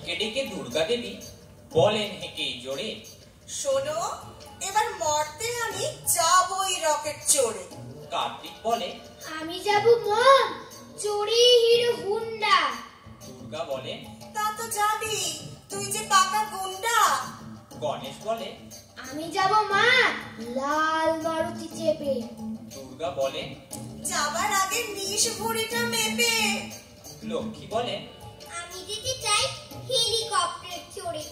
লোককে ডেকে দুর্গা দেবী বলেন হেঁকে জোরে, শোনো, এবার মরতে আমি যাবই রকেট চড়ে। কার্তিক বলে, আমি যাব মম চড়ে হিরো হুন্ডা। দুর্গা বলে, তা তো যাবি, তুই যে পাকা গুন্ডা। গণেশ বলে, আমি যাব মা লাল মারুতি চেপে। দুর্গা বলে, যাবার আগে নিশ ভুঁড়িটা মেপে। লক্ষ্মী বলে, আমি যেতে চাই হেলিকপ্টার চড়ে।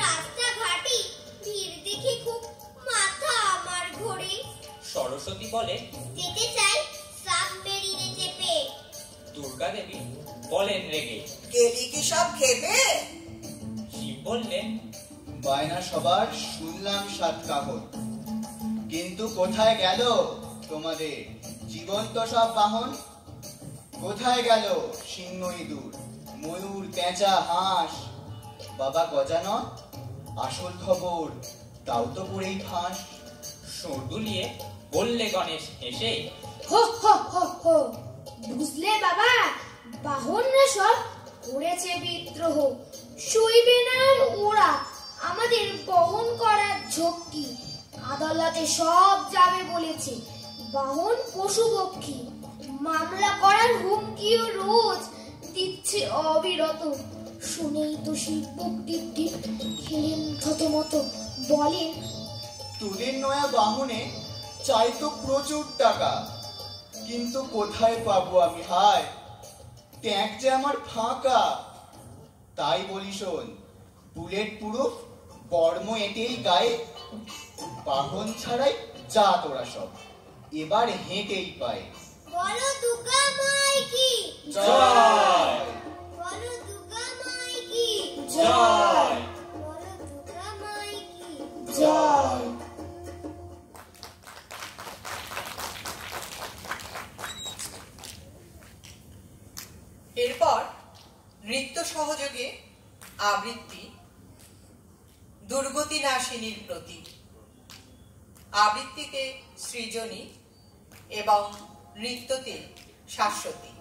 রাস্তাঘাটে ভিড় দেখে খুব মাথা আমার ঘোরে। সরস্বতী বলে, যেতে চাই সাবমেরিনে চেপে। দুর্গা দেবী বলেন রেগে, গেলি কি সব খেপে? শিব বললেন, বায়না সবার শুনলাম 7 কাহন, কিন্তু কোথায় গেল তোমাদের জীবন্ত সব বাহন? কোথায় গেল সিংহ ইঁদুর, ময়ূর, পেঁচা, হাঁস? বাবা গজানন, আসল খবর তাও তো পড়েই ফাঁস। সুর দুলিয়ে বললে গণেশ হেসে, হো হো হো হো, বুঝলে বাবা, বাহনরা সব করেছে বিদ্রোহ। সইবে না আর ওরা আমাদের বহন করার ঝক্কি। আদালতে সব যাবে বলেছে বাহন পশু পক্ষী। মামলা করার হুমকিও রোজ দিচ্ছে অবিরত। শুনেই তো শিব বুক টিপ টিপ খেলেন থতমত। বলেন, তোদের নয়া বাহনে চাই তো প্রচুর টাকা, কিন্তু কোথায় পাবো আমি হায়? ট্যাঙ্ক যে আমার ফাঁকা। তাই বলি শোন, বুলেট প্রুফ বর্ম এঁটেই গায়ে, বাহন ছাড়াই যা তোরা সব, এবার হেঁটেই পায়। বলো দুর্গা মাই কি জয়, বলো দুর্গা মাই কি জয়। বলো দুর্গা মাই কি জয়। এরপর নৃত্য সহযোগে আবৃত্তি দুর্গতি নাশিনীর প্রতি। আবৃত্তিতে সৃজনী এবং নৃত্যতে শাশ্বতী।